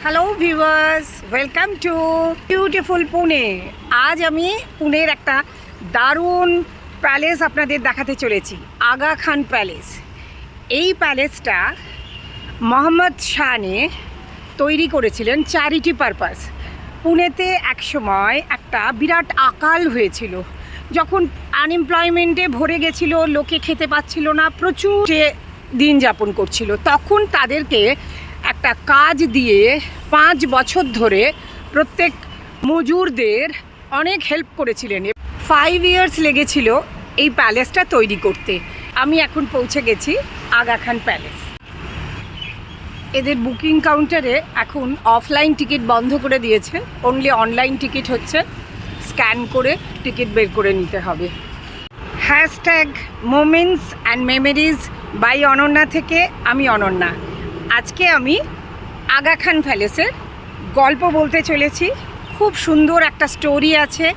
Hello viewers, welcome to beautiful Pune. আজ আমি পুনের একটা দারুণ প্যালেস আপনাদের দেখাতে চলেছি, আগা খান প্যালেস। এই প্যালেসটা মোহাম্মদ শানে তৈরি করেছিলেন চ্যারিটি পারপাস। পুনেতে একসময় একটা বিরাট আকাল হয়েছিল, যখন আনএমপ্লয়মেন্টে ভরে গেছিলো, লোকে খেতে পাচ্ছিল না, প্রচুর দিন যাপন করছিল। তখন তাদেরকে একটা কাজ দিয়ে 5 বছর ধরে প্রত্যেক মজুরদের অনেক হেল্প করেছিলেন। 5 ইয়ার্স লেগেছিল এই প্যালেসটা তৈরি করতে। আমি এখন পৌঁছে গেছি আগা খান প্যালেস। এদের বুকিং কাউন্টারে এখন অফলাইন টিকিট বন্ধ করে দিয়েছে, অনলি অনলাইন টিকিট হচ্ছে। স্ক্যান করে টিকিট বের করে নিতে হবে। Hashtag moments and memories by Ananya থেকে আমি অনন্যা। আজকে আমি আগা খান প্যালেসের গল্প বলতে চলেছি। খুব সুন্দর একটা স্টোরি আছে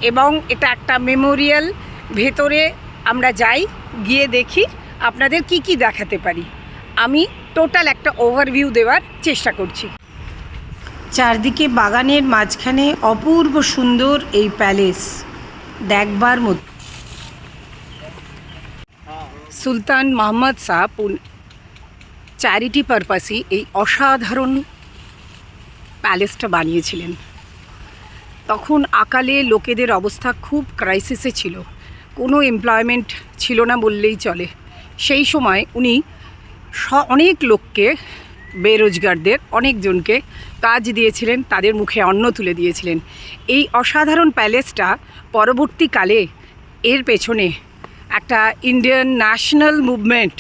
এবং এটা একটা মেমোরিয়াল। ভেতরে আমরা যাই, গিয়ে দেখি আপনাদের কি কি দেখাতে পারি। আমি টোটাল একটা ওভারভিউ দেওয়ার চেষ্টা করছি। চারদিকে বাগানের মাঝখানে অপূর্ব সুন্দর এই প্যালেস, দেখবার মতো। সুলতান মোহাম্মদ শাহ চ্যারিটি পারপাসই এই অসাধারণ প্যালেসটা বানিয়েছিলেন। তখন আকালে লোকেদের অবস্থা খুব ক্রাইসিসে ছিল, কোনো এমপ্লয়মেন্ট ছিল না বললেই চলে। সেই সময় উনি অনেক লোককে, বেরোজগারদের অনেকজনকে কাজ দিয়েছিলেন, তাদের মুখে অন্ন তুলে দিয়েছিলেন। এই অসাধারণ প্যালেসটা পরবর্তীকালে এর পেছনে একটা ইন্ডিয়ান ন্যাশনাল মুভমেন্ট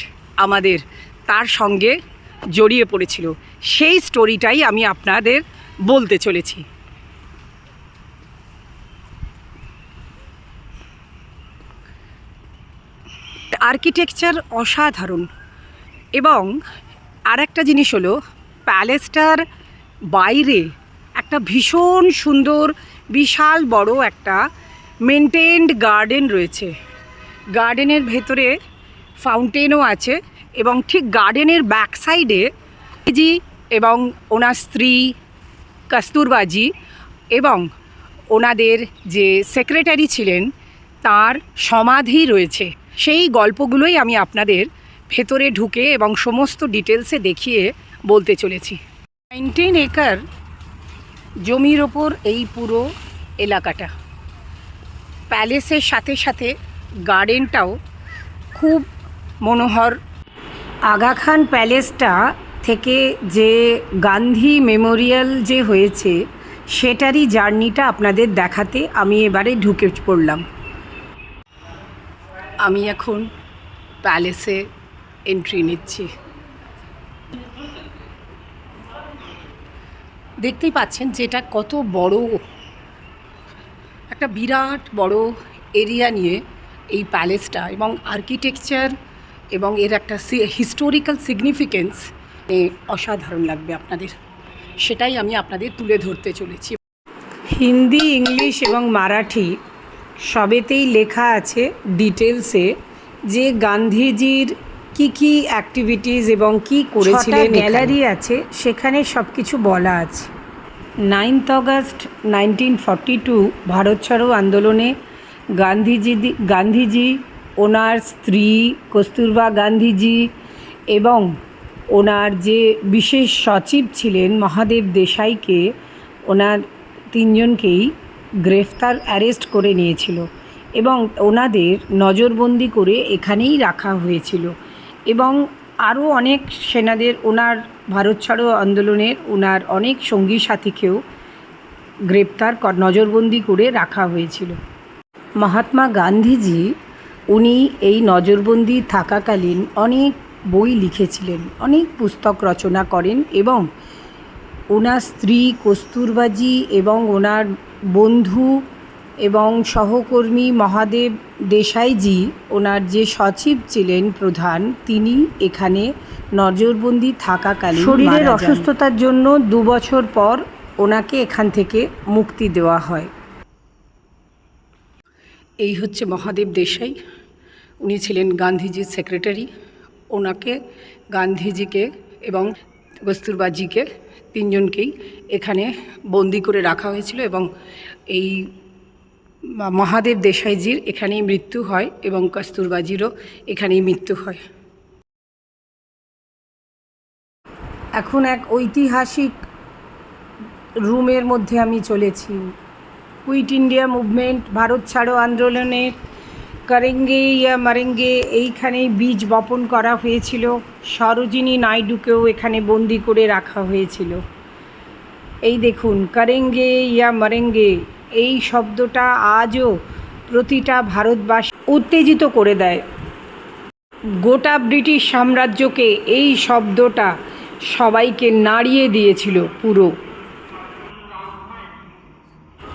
আমাদের তার সঙ্গে জড়িয়ে পড়েছিল। সেই স্টোরিটাই আমি আপনাদের বলতে চলেছি। আর্কিটেকচার অসাধারণ। এবং আর একটা জিনিস হলো, প্যালেসটার বাইরে একটা ভীষণ সুন্দর বিশাল বড় একটা মেনটেন্ড গার্ডেন রয়েছে। গার্ডেনের ভেতরে ফাউন্টেনও আছে এবং ঠিক গার্ডেনের ব্যাক সাইডে জি এবং ওনার স্ত্রী কস্তুরবাজি এবং ওনাদের যে সেক্রেটারি ছিলেন তার সমাধি রয়েছে। সেই গল্পগুলোই আমি আপনাদের ভেতরে ঢুকে এবং সমস্ত ডিটেলসে দেখিয়ে বলতে চলেছি। 19 একর জমির ওপর এই পুরো এলাকাটা। প্যালেসের সাথে সাথে গার্ডেনটাও খুব মনোহর। আগা খান প্যালেসটা থেকে যে গান্ধী মেমোরিয়াল যে হয়েছে সেটারই জার্নিটা আপনাদের দেখাতে আমি এবারে ঢুকে পড়লাম। আমি এখন প্যালেসে এন্ট্রি নিচ্ছি। দেখতেই পাচ্ছেন যেটা কত বড় একটা বিরাট বড় এরিয়া নিয়ে এই প্যালেসটা, এবং আর্কিটেকচার এবং এর একটা হিস্টোরিক্যাল সিগনিফিকেন্স অসাধারণ লাগবে আপনাদের। সেটাই আমি আপনাদের তুলে ধরতে চলেছি। হিন্দি, ইংলিশ এবং মারাঠি সবেতেই লেখা আছে ডিটেলসে যে গান্ধীজির কি কি অ্যাক্টিভিটিস এবং কি করেছিলেন। গ্যালারি আছে, সেখানে সব কিছু বলা আছে। 9 অগস্ট 1942 ভারত ছাড়ো আন্দোলনে গান্ধীজি, ওনার স্ত্রী কস্তুরবা গান্ধীজি এবং ওনার যে বিশেষ সচিব ছিলেন মহাদেব দেশাইকে, ওনার 3 জনকেই অ্যারেস্ট করে নিয়েছিল এবং ওনাদের নজরবন্দি করে এখানেই রাখা হয়েছিল। এবং আরও অনেক সেনাদের, ওনার ভারত ছাড়ো আন্দোলনের ওনার অনেক সঙ্গী সাথীকেও নজরবন্দি করে রাখা হয়েছিল। মহাত্মা গান্ধীজি উনি এই নজরবন্দি থাকাকালীন অনেক বই লিখেছিলেন, অনেক পুস্তক রচনা করেন এবং ওনার স্ত্রী কস্তুরবাজি এবং ওনার বন্ধু এবং সহকর্মী মহাদেব দেশাইজি, ওনার যে সচিব ছিলেন প্রধান, তিনি এখানে নজরবন্দি থাকাকালীন শরীরের অসুস্থতার জন্য 2 বছর পর ওনাকে এখান থেকে মুক্তি দেওয়া হয়। এই হচ্ছে মহাদেব দেশাই, উনি ছিলেন গান্ধীজির সেক্রেটারি। ওনাকে গান্ধীজিকে এবং কস্তুরবাজিকে, তিনজনকেই এখানে বন্দি করে রাখা হয়েছিল এবং এই মহাদেব দেশাইজির এখানেই মৃত্যু হয় এবং কস্তুরবাজিরও এখানেই মৃত্যু হয়। এখন এক ঐতিহাসিক রুমের মধ্যে আমি চলেছি। কুইট ইন্ডিয়া মুভমেন্ট, ভারত ছাড়ো আন্দোলনের করেঙ্গে ইয়া মরেঙ্গে এইখানেই বীজ বপন করা হয়েছিল। সরোজিনী নাইডুকেও এখানে বন্দি করে রাখা হয়েছিল। এই দেখুন, করেঙ্গে ইয়া মরেঙ্গে এই শব্দটা আজও প্রতিটা ভারতবাসী উত্তেজিত করে দেয়। গোটা ব্রিটিশ সাম্রাজ্যকে এই শব্দটা সবাইকে নাড়িয়ে দিয়েছিল পুরো।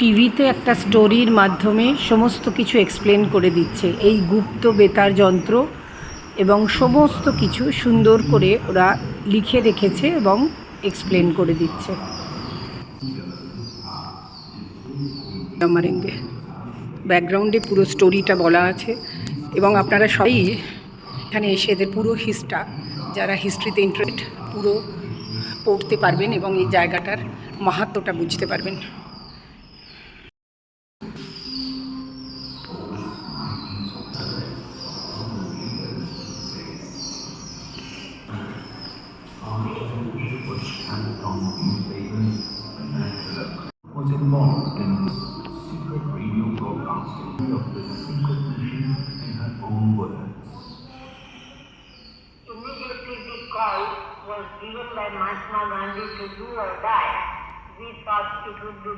টিভিতে একটা স্টোরির মাধ্যমে সমস্ত কিছু এক্সপ্লেন করে দিচ্ছে, এই গুপ্ত বেতার যন্ত্র এবং সমস্ত কিছু সুন্দর করে ওরা লিখে রেখেছে এবং এক্সপ্লেন করে দিচ্ছে। মারেঙ্গে ব্যাকগ্রাউন্ডে পুরো স্টোরিটা বলা আছে এবং আপনারা সবাই এখানে এসে এদের পুরো যারা হিস্ট্রিতে ইন্টারেস্ট পুরো পড়তে পারবেন এবং এই জায়গাটার মাহাত্ম্যটা বুঝতে পারবেন। Was involved in secret radio broadcasting of the secret mission in her own words. Immediately the call was given by Mahatma Gandhi to do or die. We thought it would be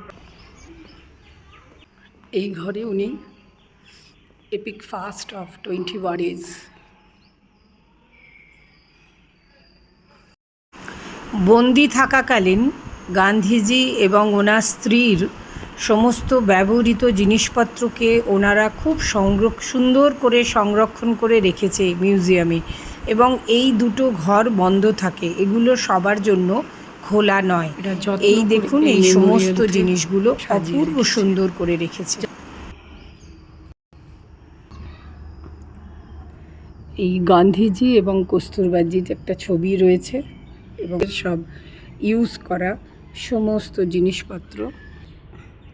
এই ঘরে উনি epic fast of 21 days বন্দি থাকাকালীন গান্ধীজি এবং ওনার স্ত্রীর সমস্ত ব্যবহৃত জিনিসপত্রকে ওনারা খুব সুন্দর করে সংরক্ষণ করে রেখেছে মিউজিয়ামে এবং এই দুটো ঘর বন্ধ থাকে, এগুলো সবার জন্য খোলা নয়। এই দেখুন, এই সমস্ত জিনিসগুলো অপূর্ব সুন্দর করে রেখেছে। এই গান্ধীজি এবং কস্তুরবাজির একটা ছবি রয়েছে এবং সব ইউজ করা সমস্ত জিনিসপত্র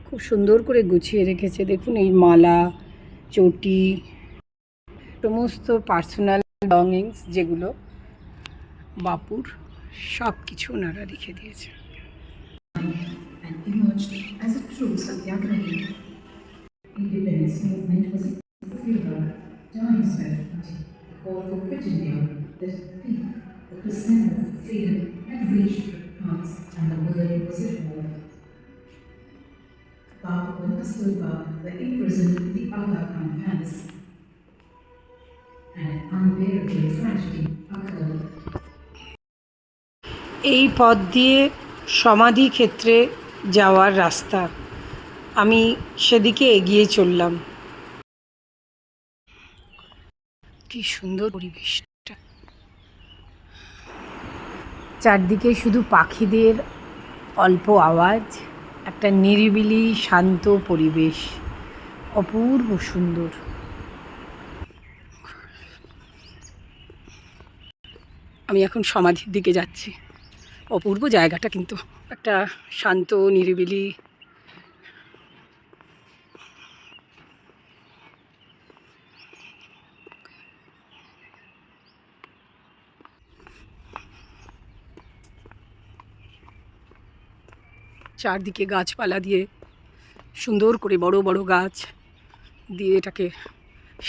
খুব সুন্দর করে গুছিয়ে রেখেছে। দেখুন, এই মালা, চটি, সমস্ত পার্সোনাল বিলঙ্গিংস যেগুলো বাপুর, সব কিছু ওনারা রেখে দিয়েছে। And emerged as a true Satyagrahi. Independence movement was a fever, times were the call for quit India, the peak, the percent of freedom had reached heights and the world was at war. Bapu and Kasturba were imprisoned in the Aga Khan Palace, and an unbearable tragedy occurred. এই পথ দিয়ে সমাধি ক্ষেত্রে যাওয়ার রাস্তা, আমি সেদিকে এগিয়ে চললাম। কি সুন্দর পরিবেশটা, চারদিকে শুধু পাখিদের অল্প আওয়াজ, একটা নিরিবিলি শান্ত পরিবেশ, অপূর্ব সুন্দর। আমি এখন সমাধির দিকে যাচ্ছি। অপূর্ব জায়গাটা, কিন্তু একটা শান্ত নিরিবিলি। চারদিকে গাছপালা দিয়ে সুন্দর করে বড় বড় গাছ দিয়ে এটাকে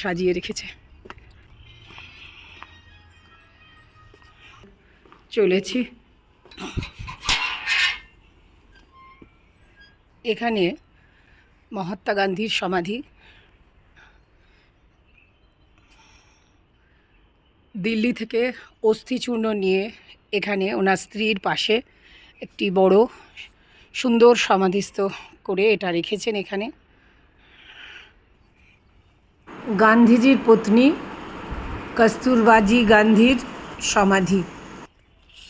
সাজিয়ে রেখেছে। চলেছি, এখানে মহাত্মা গান্ধীর সমাধি। দিল্লি থেকে অস্থিচূর্ণ নিয়ে এখানে ওনার স্ত্রীর পাশে একটি বড় সুন্দর সমাধিস্থ করে এটা রেখেছেন। এখানে গান্ধীজির পত্নী কস্তুরবাজি গান্ধীর সমাধি,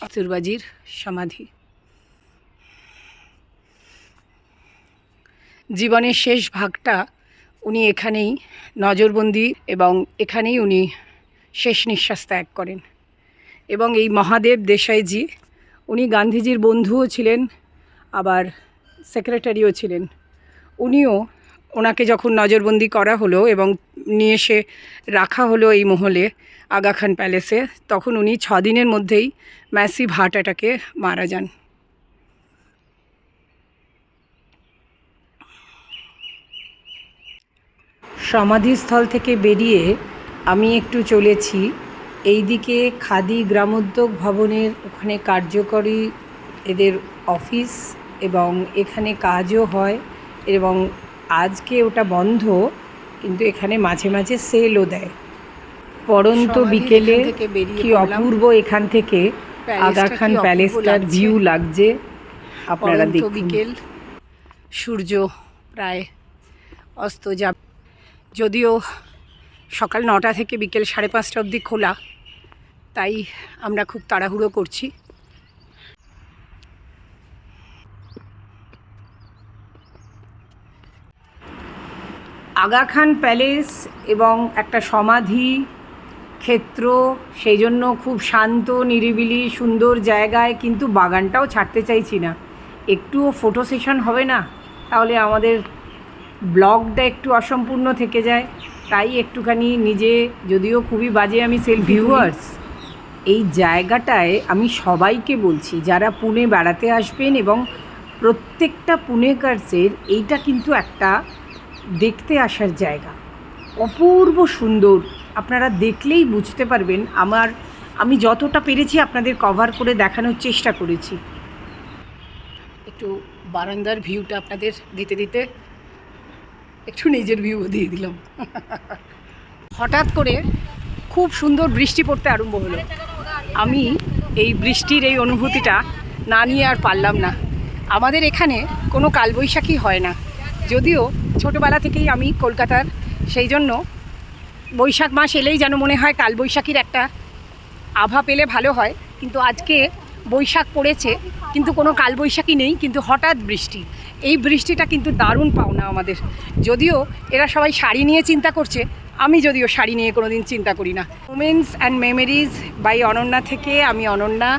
কস্তুরবাজির সমাধি। জীবনের শেষ ভাগটা উনি এখানেই নজরবন্দি এবং এখানেই উনি শেষ নিঃশ্বাস ত্যাগ করেন। এবং এই মহাদেব দেশাইজি উনি গান্ধীজির বন্ধুও ছিলেন, আবার সেক্রেটারিও ছিলেন। ওনাকে যখন নজরবন্দি করা হলো এবং নিয়ে এসে রাখা হলো এই মহলে আগা খান প্যালেসে, তখন উনি 6 দিনের মধ্যেই ম্যাসিভ হার্ট অ্যাটাকে মারা যান। সমাধিস্থল থেকে বেরিয়ে আমি একটু চলেছি এইদিকে খাদি গ্রামোদ্যোগ ভবনের ওখানে কার্যকরী এদের অফিস, এবং এখানে কাজও হয়, এবং আজকে ওটা বন্ধ, কিন্তু এখানে মাঝে মাঝে সেলও দেয়। পড়ন্ত বিকেলে কি অপূর্ব এখান থেকে আগা খান প্যালেসটার ভিউ লাগছে, আপনারা দেখুন। বিকেল, সূর্য প্রায় অস্ত যাবে, যদিও সকাল 9টা থেকে বিকেল 5:30 অবধি খোলা, তাই আমরা খুব তাড়াহুড়ো করছি। আগা খান প্যালেস এবং একটা সমাধি ক্ষেত্র, সেই জন্য খুব শান্ত নিরিবিলি সুন্দর জায়গায়, কিন্তু বাগানটাও ছাড়তে চাইছি না। একটুও ফটো সেশন হবে না, তাহলে আমাদের ব্লগটা একটু অসম্পূর্ণ থেকে যায়। তাই একটুখানি নিজে, যদিও খুবই বাজে আমি ভিউয়ার্স, এই জায়গাটায় আমি সবাইকে বলছি যারা পুনে বেড়াতে আসবেন, এবং প্রত্যেকটা পুনেকার্সের এইটা কিন্তু একটা দেখতে আসার জায়গা, অপূর্ব সুন্দর। আপনারা দেখলেই বুঝতে পারবেন। আমি যতটা পেরেছি আপনাদের কভার করে দেখানোর চেষ্টা করেছি। একটু বারান্দার ভিউটা আপনাদের দিতে দিতে একটু নিজের ভিউ দিয়ে দিলাম। হঠাৎ করে খুব সুন্দর বৃষ্টি পড়তে আরম্ভ হলো। আমি এই বৃষ্টির এই অনুভূতিটা না নিয়ে আর পারলাম না। আমাদের এখানে কোনো কালবৈশাখী হয় না, যদিও ছোটোবেলা থেকেই আমি কলকাতার, সেই জন্য বৈশাখ মাস এলেই যেন মনে হয় কালবৈশাখীর একটা আভা পেলে ভালো হয়। কিন্তু আজকে বৈশাখ পড়েছে, কিন্তু কোনো কালবৈশাখী নেই, কিন্তু হঠাৎ বৃষ্টি। এই বৃষ্টিটা কিন্তু দারুণ পাওনা আমাদের। যদিও এরা সবাই শাড়ি নিয়ে চিন্তা করছে, আমি যদিও শাড়ি নিয়ে কোনো দিন চিন্তা করি না। Moments and memories by Ananya থেকে আমি অনন্যা।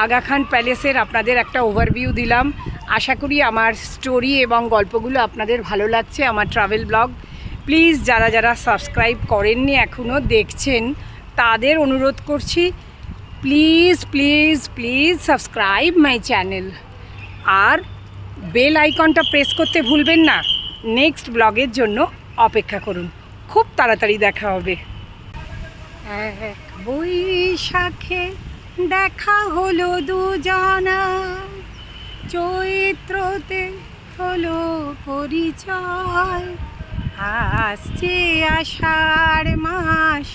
আগা খান প্যালেসের আপনাদের একটা ওভারভিউ দিলাম। আশা করি আমার স্টোরি এবং গল্পগুলো আপনাদের ভালো লাগছে, আমার ট্রাভেল ব্লগ। প্লিজ যারা যারা সাবস্ক্রাইব করেননি এখনও দেখছেন, তাদের অনুরোধ করছি, please please please subscribe my channel, আর বেল আইকনটা প্রেস করতে ভুলবেন না। নেক্সট ব্লগের জন্য অপেক্ষা করুন, খুব তাড়াতাড়ি দেখা হবে। এক বৈশাখে দেখা হলো দুজনা, চৈত্রতে হলো পরিচয়, আসছে আষাঢ় মাস,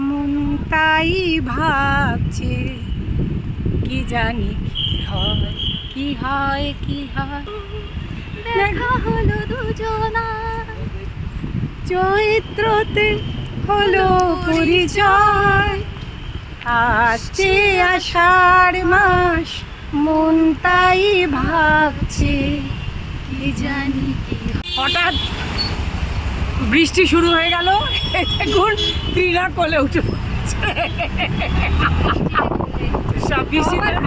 মন তাই ভাবছে, কি জানি কি হয় কি হয়। দেখা হলো দুজনা, চৈত্রতে হলো পরিচয়, আসছে আষাঢ় মাস, মন তাই ভাবছে, কি জানি কি। হঠাৎ বৃষ্টি শুরু হয়ে গেল, দেখুন তৃণা কোলে উঠে পড়ছে।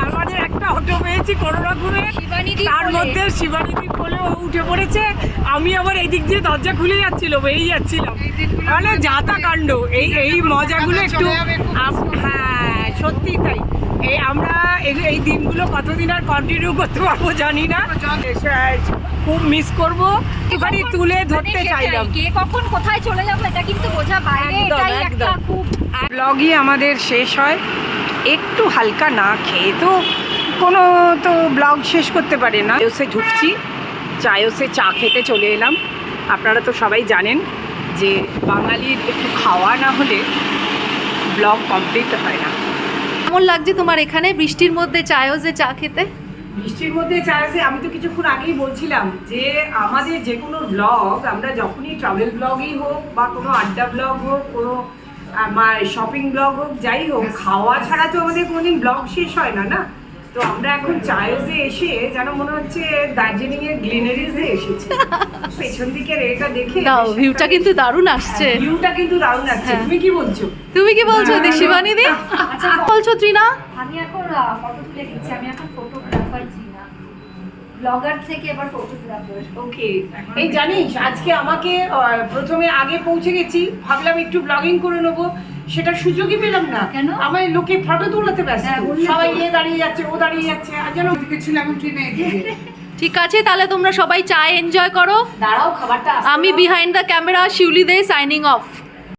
আমাদের একটা অটো পেয়েছি করোনাপুরে, তার মধ্যে শিবানীদির কোলেও উঠে পড়েছে। আমি আবার এই দিক দিয়ে দরজা খুলে যাচ্ছিলাম, বেরিয়ে যাচ্ছিলাম, মানে যাতা কাণ্ড। এই মজাগুলো একটু, হ্যাঁ সত্যি তাই। আমরা এই দিনগুলো কতদিন আর কন্টিনিউ করতে পারবো জানি না, খুব মিস করবো। একটুখানি তুলে ধরতে চাইলাম, কে কখন কোথায় চলে যাবো এটা কিন্তু বোঝা বাইরে। এটাই একটা খুব ব্লগই আমাদের শেষ হয়। একটু হালকা না খেয়ে তো কোনো তো ব্লগ শেষ করতে পারে না। চায়সে ঢুকছি, চায়সে চা খেতে চলে এলাম। আপনারা তো সবাই জানেন যে বাঙালির একটু খাওয়া না হলে ব্লগ কমপ্লিট হয় না। কেমন লাগছে তোমার এখানে বৃষ্টির মধ্যে চায়সে চা খেতে? বৃষ্টির মধ্যে চায়সে, আমি তো কিছুক্ষণ আগেই বলছিলাম যে আমাদের যে কোনো ব্লগ, আমরা যখনই ট্রাভেল ব্লগই হোক বা কোনো আড্ডা ব্লগ হোক, কোনো শপিং ব্লগ হোক, যাই হোক, খাওয়া ছাড়া তো আমাদের কোনোদিন ব্লগ শেষ হয় না, না? তো আমরা এখন চায়েসে এসে যেন মনে হচ্ছে দার্জিলিং এর গ্লিনারিজে এসেছি। পেছন দিকের এটা দেখে দাও ভিউটা কিন্তু দারুণ আসছে। ভিউটা কিন্তু দারুণ আসছে। হ্যাঁ। তুমি কি বলছো? তুমি কি বলছো দি শিবানী দি? আচ্ছা, বলছো ত্রিনা? আমি এখন ফটো তুলে দিচ্ছি, আমি এখন ফটোগ্রাফার না, ব্লগার থেকে এবার ফটোগ্রাফার। ওকে, এই জানিস আজকে আমাকে প্রথমে আগে পৌঁছে গেছি, ভাবলাম একটু ব্লগিং করে নেবো, সেটা সুযোগই পেলাম না। কেন? আমার লোকে ফটো তোলাতে ব্যস্ত, হ্যাঁ, বললে তো। সবাই এ দাঁড়িয়ে যাচ্ছে ও দাঁড়িয়ে যাচ্ছে, আর যেন ঠিক আছে, তাহলে তোমরা সবাই চা এনজয় করো। দাঁড়াও খাবারটা আসতে আমি দাও। Behind the camera Shiuli Dey signing of.